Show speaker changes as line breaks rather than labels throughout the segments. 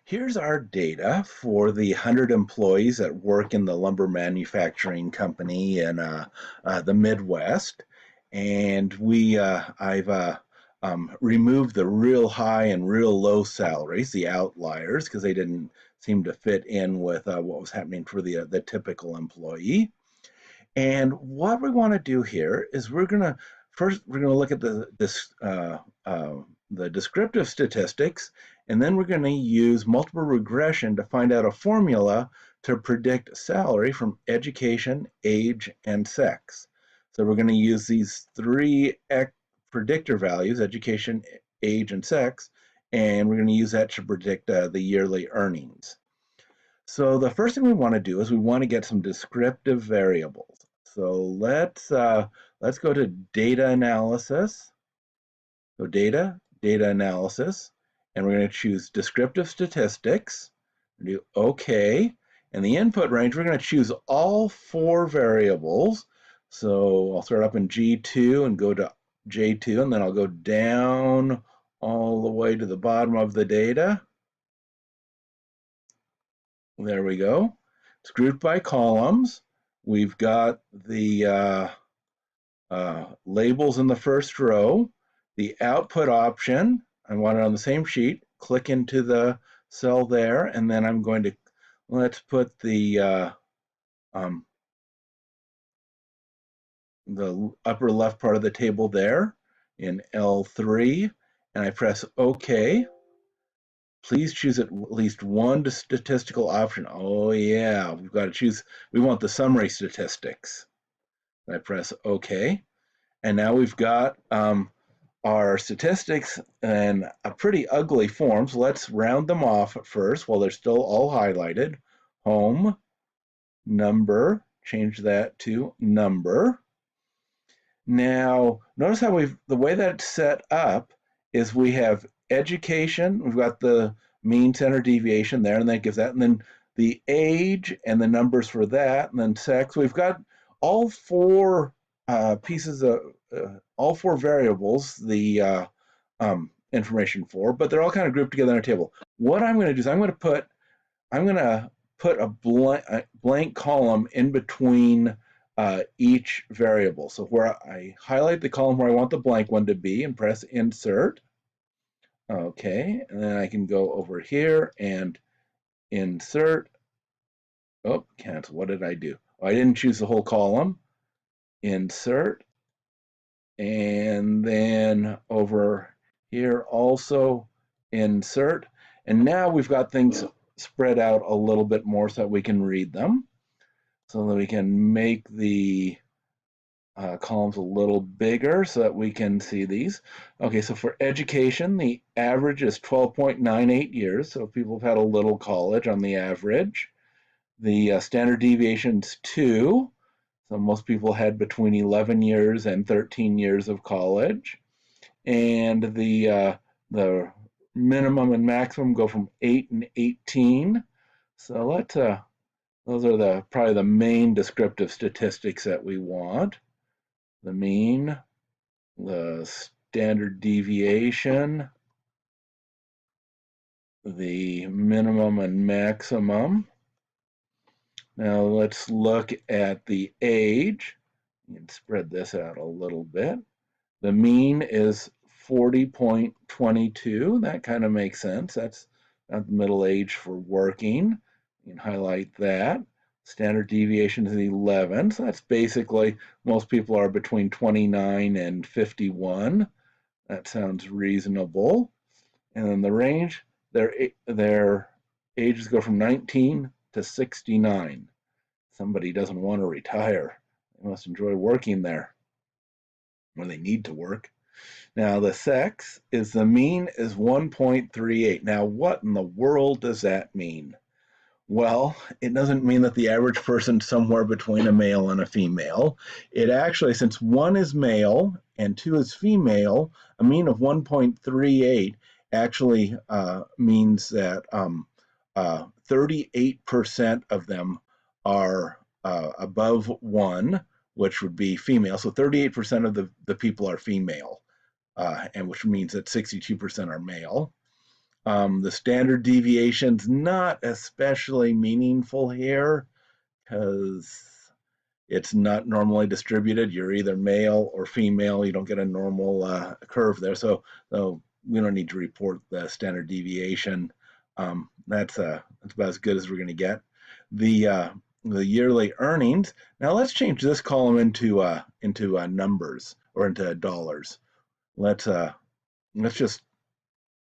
Here's our data for the 100 employees that work in the lumber manufacturing company in the Midwest. And I've removed the real high and real low salaries, the outliers, because they didn't seem to fit in with what was happening for the typical employee. And what we want to do here is we're gonna look at the descriptive statistics, and then we're going to use multiple regression to find out a formula to predict salary from education, age, and sex. So we're going to use these three predictor values: education, age, and sex, and we're going to use that to predict the yearly earnings. So the first thing we want to do is we want to get some descriptive variables. So let's go to data analysis. So data analysis, and we're going to choose descriptive statistics. Do OK, and the input range we're going to choose all four variables. So I'll start up in G2 and go to J2, and then I'll go down all the way to the bottom of the data. There we go. It's grouped by columns. We've got the labels in the first row. The output option, I want it on the same sheet. Click into the cell there, and then I'm going to, let's put the upper left part of the table there in L3, and I press OK. Please choose at least one statistical option. Oh yeah, we've got to choose, we want the summary statistics. I press OK. And now we've got our statistics in a pretty ugly form. So let's round them off at first while they're still all highlighted. Home, number, change that to number. Now, notice how the way that it's set up is we have education, we've got the mean standard deviation there, and that gives that, and then the age and the numbers for that, and then sex. We've got all four pieces of all four variables, the information for, but they're all kind of grouped together in a table. What I'm going to do is I'm going to put a blank column in between each variable. So where I highlight the column where I want the blank one to be and press insert. Okay, and then I can go over here and insert. Oh, cancel. What did I do? Oh, I didn't choose the whole column. Insert. And then over here also insert. And now we've got things spread out a little bit more so that we can read them. So that we can make the columns a little bigger so that we can see these. Okay, so for education, the average is 12.98 years. So people have had a little college on the average. The standard deviation is 2. So most people had between 11 years and 13 years of college. And the minimum and maximum go from 8 and 18. So let's those are probably the main descriptive statistics that we want. The mean, the standard deviation, the minimum and maximum. Now let's look at the age. You can spread this out a little bit. The mean is 40.22. That kind of makes sense. That's not the middle age for working. You can highlight that. Standard deviation is 11. So that's basically, most people are between 29 and 51. That sounds reasonable. And then the range, their ages go from 19 to 69. Somebody doesn't want to retire. They must enjoy working there, or they need to work. Now the sex is, the mean is 1.38. Now what in the world does that mean? Well, it doesn't mean that the average person's somewhere between a male and a female. It actually, since 1 is male and 2 is female, a mean of 1.38 actually means that 38% of them are above 1, which would be female. So 38% of the people are female, and which means that 62% are male. The standard deviation's not especially meaningful here because it's not normally distributed. You're either male or female. You don't get a normal curve there. So we don't need to report the standard deviation. That's about as good as we're going to get. The yearly earnings. Now let's change this column into numbers or into dollars. Let's just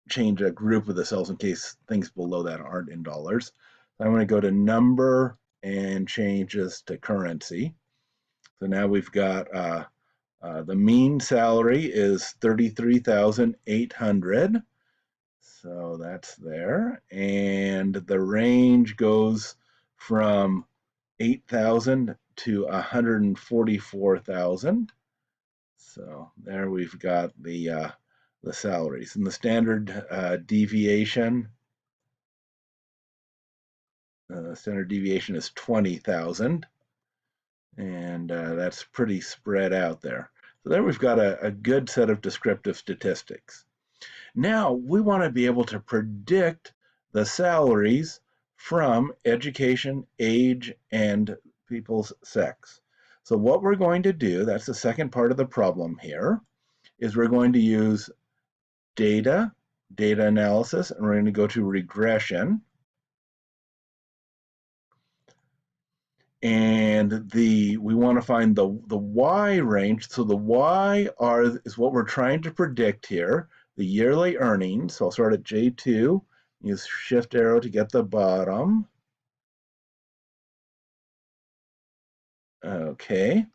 change a group of the cells in case things below that aren't in dollars. I'm going to go to number and change this to currency. So now we've got the mean salary is 33,800. So that's there. And the range goes from 8,000 to 144,000. So there we've got the salaries. And the standard deviation is 20,000. And that's pretty spread out there. So there we've got a good set of descriptive statistics. Now we want to be able to predict the salaries from education, age, and people's sex. So what we're going to do, that's the second part of the problem here, is we're going to use data analysis, and we're going to go to regression. And we want to find the Y range. So the Y is what we're trying to predict here, the yearly earnings. So I'll start at J2, use shift arrow to get the bottom. Okay.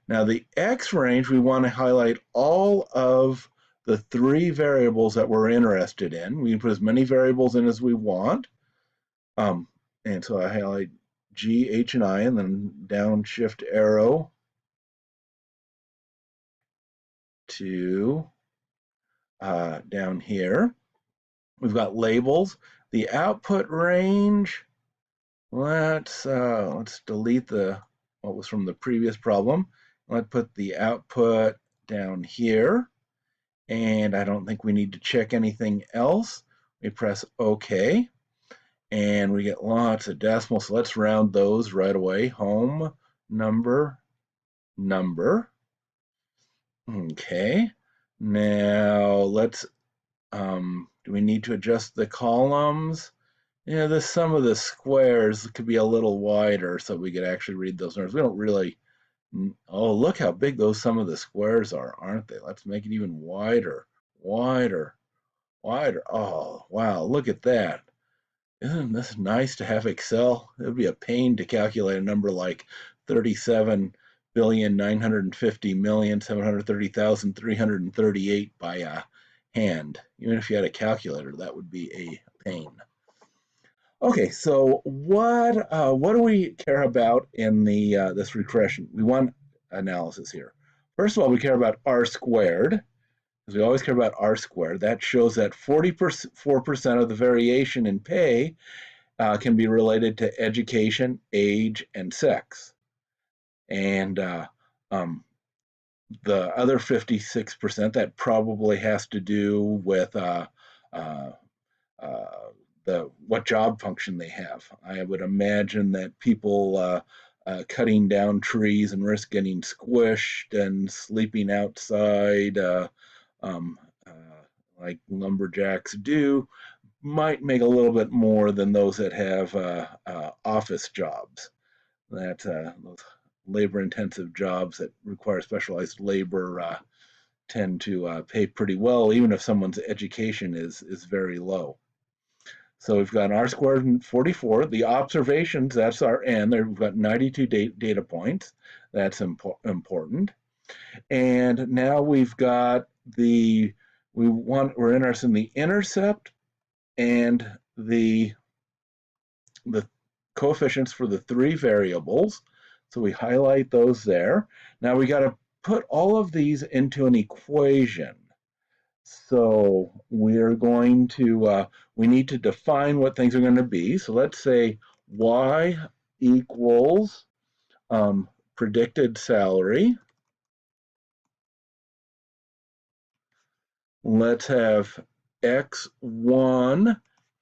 Now the X range, we want to highlight all of the 3 variables that we're interested in. We can put as many variables in as we want. And so I highlight G, H, and I, and then down shift arrow to down here. We've got labels. The output range, let's delete what was from the previous problem. Let's put the output down here. And I don't think we need to check anything else. We press OK. And we get lots of decimals. So let's round those right away. Home, number. Okay. Now let's, do we need to adjust the columns? Yeah, some of the squares could be a little wider so we could actually read those numbers. We don't really, oh, look how big some of the squares are, aren't they? Let's make it even wider. Oh, wow, look at that. Isn't this nice to have Excel? It would be a pain to calculate a number like 37,950,730,338 by hand. Even if you had a calculator, that would be a pain. Okay, so what do we care about in this regression? We want analysis here. First of all, we care about R squared, because we always care about R squared. That shows that 44% of the variation in pay can be related to education, age, and sex. And the other 56%, that probably has to do with what job function they have. I would imagine that people cutting down trees and risk getting squished and sleeping outside like lumberjacks do might make a little bit more than those that have office jobs. That those labor-intensive jobs that require specialized labor tend to pay pretty well, even if someone's education is very low. So we've got R squared and 44. The observations, that's our N. We've got 92 data points. That's important. And now we've got we're interested in the intercept and the coefficients for the 3 variables. So we highlight those there. Now we got to put all of these into an equation. So we're going to, we need to define what things are going to be. So let's say Y equals predicted salary. Let's have X1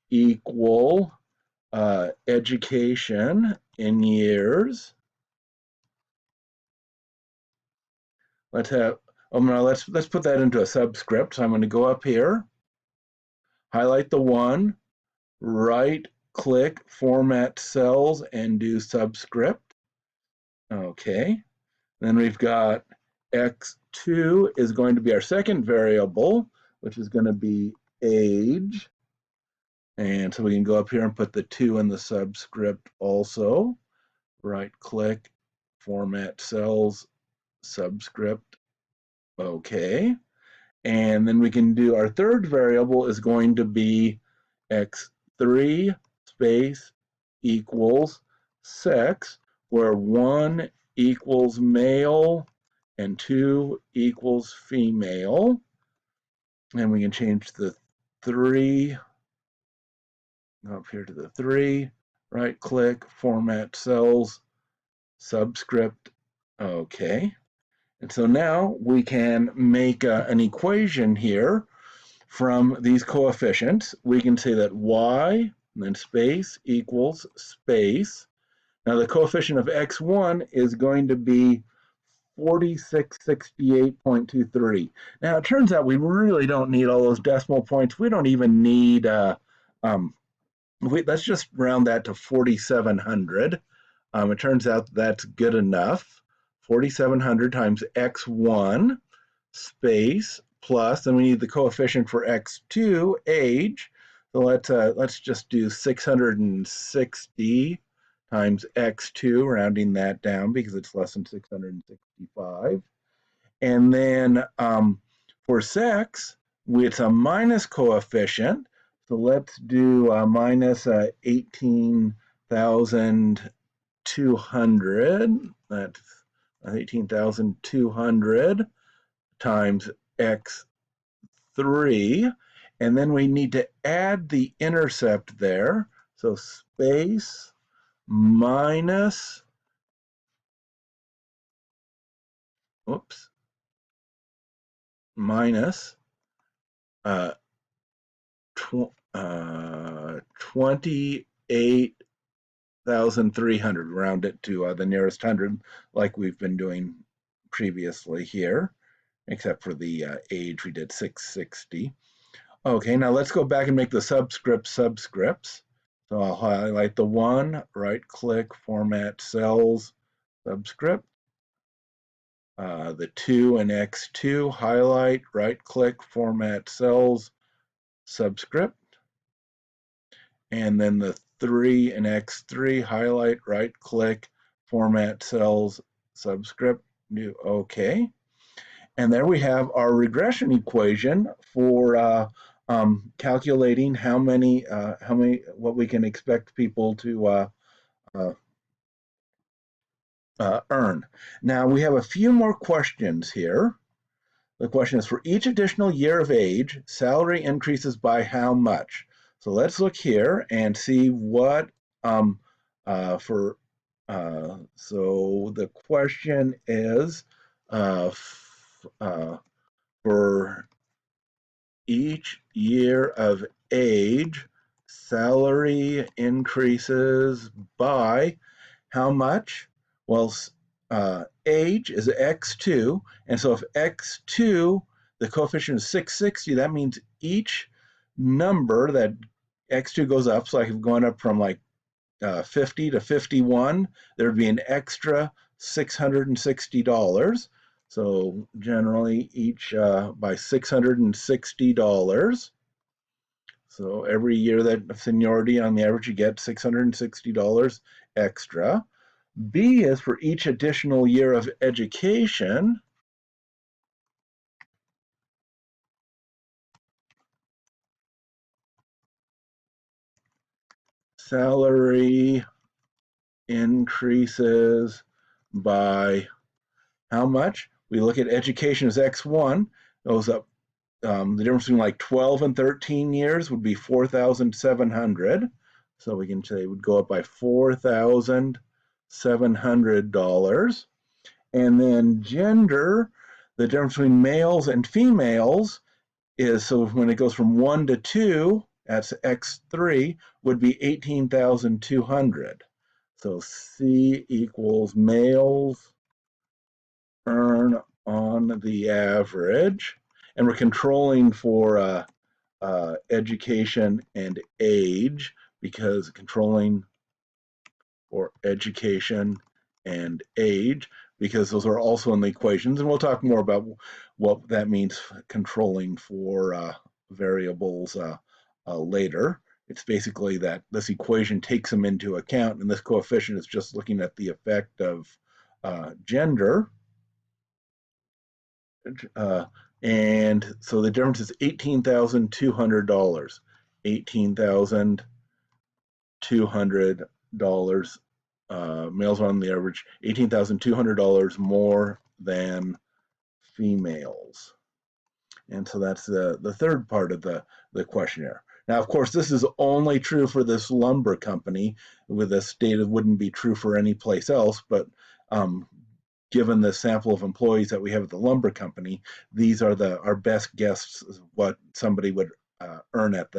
equal education in years. Let's put that into a subscript. So I'm going to go up here, highlight the 1, right click, format cells, and do subscript. Okay. Then we've got X2 is going to be our second variable, which is going to be age. And so we can go up here and put the 2 in the subscript also. Right click, format cells, subscript. Okay. And then we can do our third variable is going to be X3 space equals sex, where 1 equals male and 2 equals female. And we can change the 3, go up here to the 3, right click, format cells, subscript. Okay. And so now we can make an equation here from these coefficients. We can say that y and then space equals space. Now the coefficient of x1 is going to be 4668.23. Now it turns out we really don't need all those decimal points. We don't even need, let's just round that to 4,700. It turns out that's good enough. 4,700 times x1 space plus, and we need the coefficient for x2, age. So let's just do 660 times x2, rounding that down because it's less than 665. And then for sex, it's a minus coefficient. So let's do minus 18,200. That's 18,200 times x3. And then we need to add the intercept there. So space minus, minus 28,300, round it to the nearest hundred, like we've been doing previously here, except for the age, we did 660. Okay, now let's go back and make the subscripts. So I'll highlight the 1, right click, format cells, subscript. The 2 and x2, highlight, right click, format cells, subscript. And then the 3 and x3, highlight, right click, format cells, subscript, do OK. And there we have our regression equation for calculating what we can expect people to earn. Now we have a few more questions here. The question is, for each additional year of age, salary increases by how much? So let's look here and see what so the question is for each year of age, salary increases by how much? Well, age is x2, and so if x2, the coefficient is 660, that means each number that x2 goes up, so like going up from like 50 to 51, there'd be an extra $660. So generally each by $660. So every year that seniority, on the average, you get $660 extra. B is for each additional year of education. Salary increases by how much? We look at education as X1, goes up. The difference between like 12 and 13 years would be 4,700. So we can say it would go up by $4,700. And then gender, the difference between males and females is, so when it goes from 1 to 2, that's x3, would be 18,200. So C equals males earn on the average. And we're controlling for education and age, because controlling for education and age, because those are also in the equations. And we'll talk more about what that means, controlling for variables later. It's basically that this equation takes them into account, and this coefficient is just looking at the effect of gender. And so the difference is $18,200. $18,200. Males on the average $18,200 more than females. And so that's the third part of the questionnaire. Now, of course, this is only true for this lumber company. With this data, wouldn't be true for any place else, but given the sample of employees that we have at the lumber company, these are our best guesses what somebody would earn at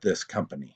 this company.